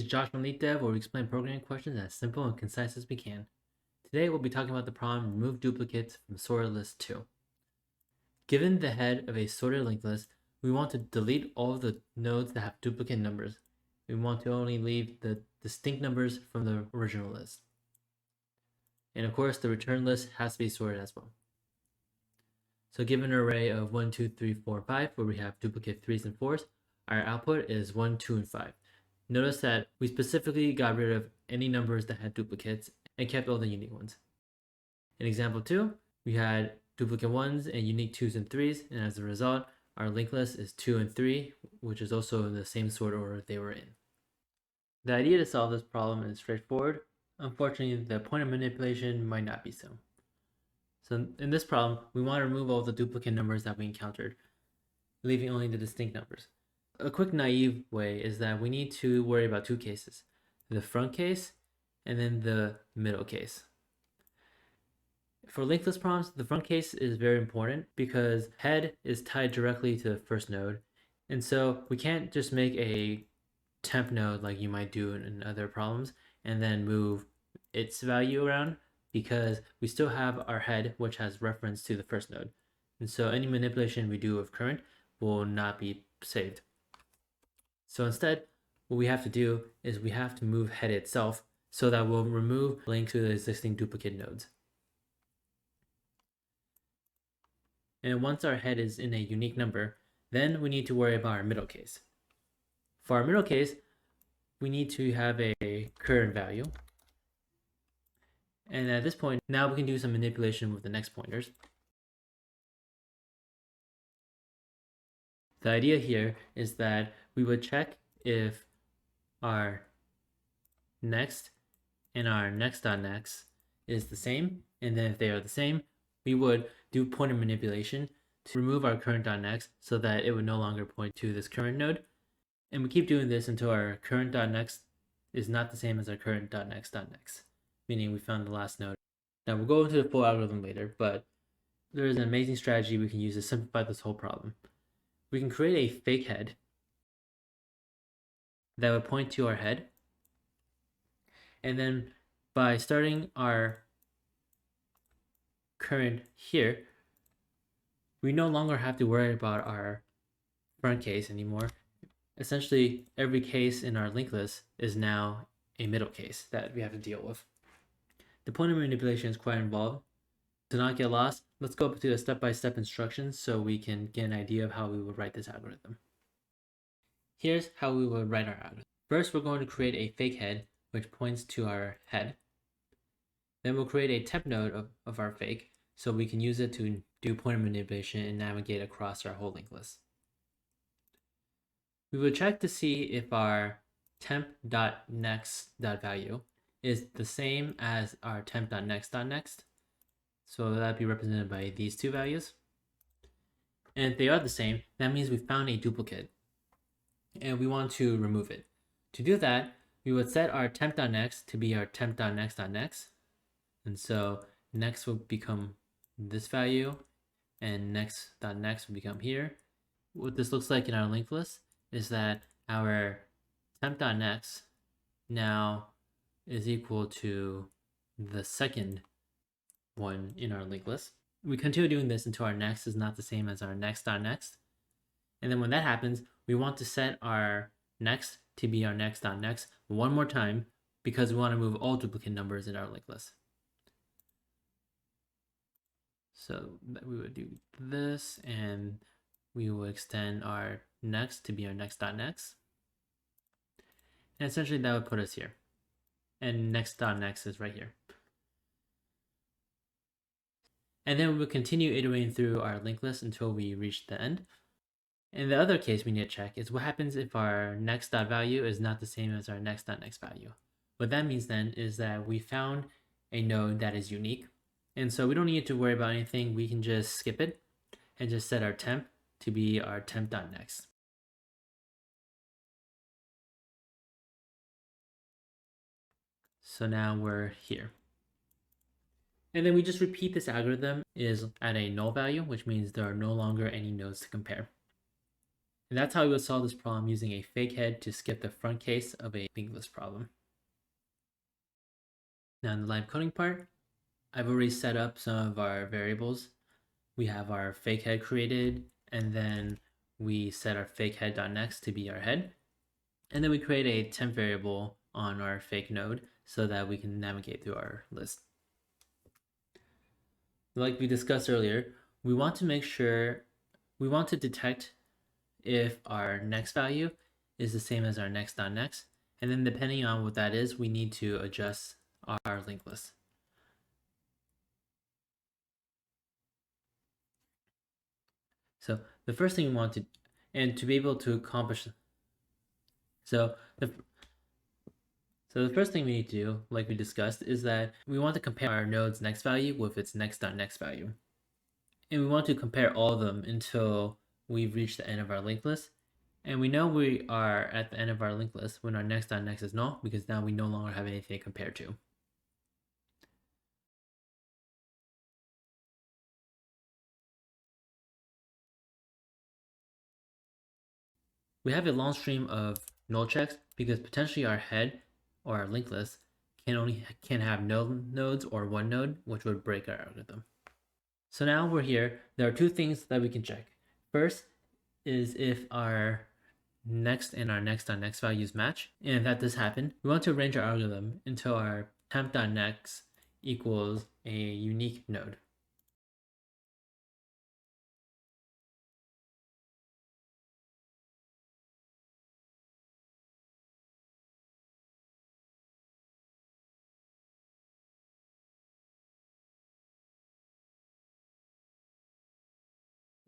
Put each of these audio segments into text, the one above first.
Josh from LeetDev, where we explain programming questions as simple and concise as we can. Today we'll be talking about the problem remove duplicates from sorted list 2. Given the head of a sorted linked list, we want to delete all of the nodes that have duplicate numbers. We want to only leave the distinct numbers from the original list. And of course, the return list has to be sorted as well. So given an array of 1, 2, 3, 4, 5, where we have duplicate 3s and 4s, our output is 1, 2, and 5. Notice that we specifically got rid of any numbers that had duplicates and kept all the unique ones. In example 2, we had duplicate 1s and unique 2s and 3s, and as a result, our linked list is 2 and 3, which is also in the same sort order they were in. The idea to solve this problem is straightforward. Unfortunately, the pointer manipulation might not be so. So in this problem, we want to remove all the duplicate numbers that we encountered, leaving only the distinct numbers. A quick naive way is that we need to worry about two cases, the front case and then the middle case. For linked list problems, the front case is very important because head is tied directly to the first node. And so we can't just make a temp node like you might do in other problems and then move its value around, because we still have our head, which has reference to the first node. And so any manipulation we do of current will not be saved. So instead, what we have to do is we have to move head itself so that we'll remove link to the existing duplicate nodes. And once our head is in a unique number, then we need to worry about our middle case. For our middle case, we need to have a current value. And at this point, now we can do some manipulation with the next pointers. The idea here is that we would check if our next and our next.next is the same, and then if they are the same, we would do pointer manipulation to remove our current.next so that it would no longer point to this current node. And we keep doing this until our current.next is not the same as our current.next.next, meaning we found the last node. Now we'll go into the full algorithm later, but there is an amazing strategy we can use to simplify this whole problem. We can create a fake head that would point to our head. And then by starting our current here, we no longer have to worry about our front case anymore. Essentially, every case in our linked list is now a middle case that we have to deal with. The pointer manipulation is quite involved. To not get lost, let's go to the step-by-step instructions so we can get an idea of how we would write this algorithm. Here's how we would write our algorithm. First, we're going to create a fake head, which points to our head. Then we'll create a temp node of our fake, so we can use it to do pointer manipulation and navigate across our whole linked list. We would check to see if our temp.next.value is the same as our temp.next.next. So that'd be represented by these two values. And if they are the same, that means we found a duplicate and we want to remove it. To do that, we would set our temp.next to be our temp.next.next. And so next will become this value and next.next will become here. What this looks like in our linked list is that our temp.next now is equal to the second one in our linked list. We continue doing this until our next is not the same as our next.next. And then when that happens, we want to set our next to be our next.next one more time because we want to move all duplicate numbers in our linked list. So we would do this, and we will extend our next to be our next.next. And essentially that would put us here. And next.next is right here. And then we will continue iterating through our linked list until we reach the end. And the other case we need to check is what happens if our next.value is not the same as our next.next value. What that means then is that we found a node that is unique. And so we don't need to worry about anything. We can just skip it and just set our temp to be our temp.next. So now we're here. And then we just repeat this algorithm is at a null value, which means there are no longer any nodes to compare. And that's how we would solve this problem using a fake head to skip the front case of a linked list problem. Now in the live coding part, I've already set up some of our variables. We have our fake head created, and then we set our fake head.next to be our head. And then we create a temp variable on our fake node so that we can navigate through our list. Like we discussed earlier, we want to detect if our next value is the same as our next.next. And then depending on what that is, we need to adjust our linked list. So the first thing we want to, and to be able to accomplish, so the first thing we need to do, like we discussed, is that we want to compare our node's next value with its next.next value. And we want to compare all of them until we've reached the end of our linked list. And we know we are at the end of our linked list when our next.next is null, because now we no longer have anything to compare to. We have a long stream of null checks because potentially our head or our linked list can have no nodes or one node, which would break our algorithm. So now we're here. There are two things that we can check. First is if our next and our next.next values match. And if that does happen, we want to arrange our algorithm until our temp.next equals a unique node.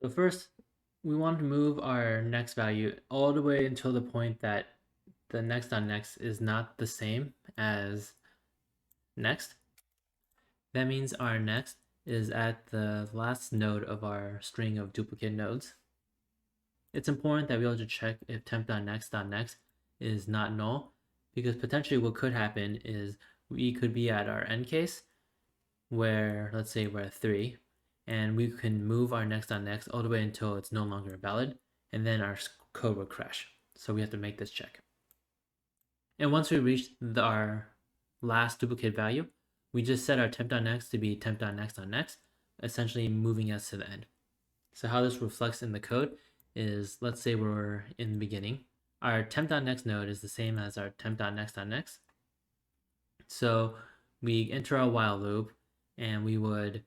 So first, we want to move our next value all the way until the point that the next.next is not the same as next. That means our next is at the last node of our string of duplicate nodes. It's important that we also check if temp.next.next is not null, because potentially what could happen is we could be at our end case where, let's say we're at 3, and we can move our next.next all the way until it's no longer valid, and then our code will crash. So we have to make this check. And once we reach our last duplicate value, we just set our temp.next to be temp.next.next, essentially moving us to the end. So how this reflects in the code is, let's say we're in the beginning. Our temp.next node is the same as our temp.next.next. So we enter a while loop, and we would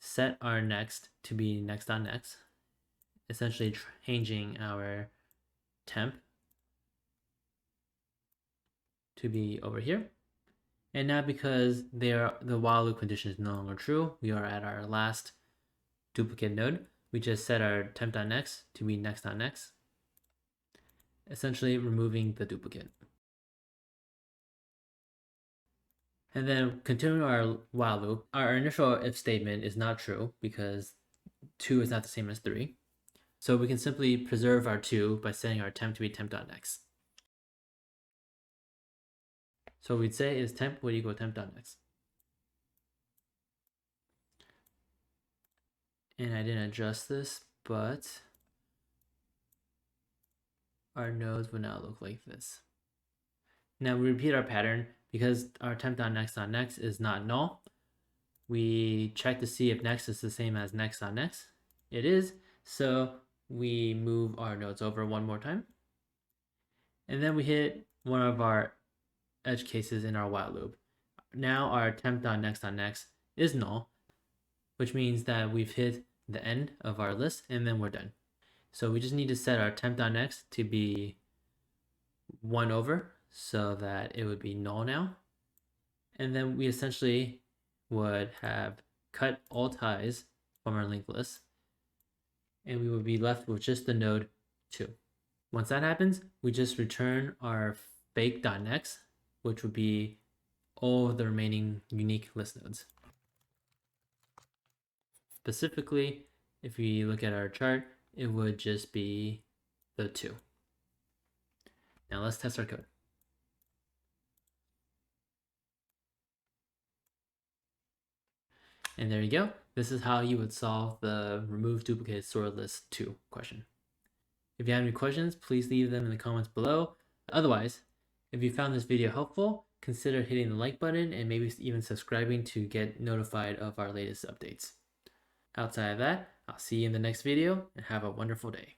set our next to be next.next, essentially changing our temp to be over here. And now because the while loop condition is no longer true, we are at our last duplicate node. We just set our temp.next to be next.next, essentially removing the duplicate. And then continuing our while loop, our initial if statement is not true because 2 is not the same as 3. So we can simply preserve our 2 by setting our temp to be temp.next. So what we'd say is temp would equal temp.next. And I didn't adjust this, but our nodes would now look like this. Now we repeat our pattern because our temp.next.next is not null. We check to see if next is the same as next.next. It is, so we move our nodes over one more time. And then we hit one of our edge cases in our while loop. Now our temp.next.next is null, which means that we've hit the end of our list, and then we're done. So we just need to set our temp.next to be 1 over so that it would be null now. And then we essentially would have cut all ties from our linked list, and we would be left with just the node 2. Once that happens, we just return our fake.next, which would be all of the remaining unique list nodes. Specifically, if we look at our chart, it would just be the 2. Now let's test our code. And there you go. This is how you would solve the remove duplicate sorted list 2 question. If you have any questions, please leave them in the comments below. Otherwise, if you found this video helpful, consider hitting the like button and maybe even subscribing to get notified of our latest updates. Outside of that, I'll see you in the next video and have a wonderful day.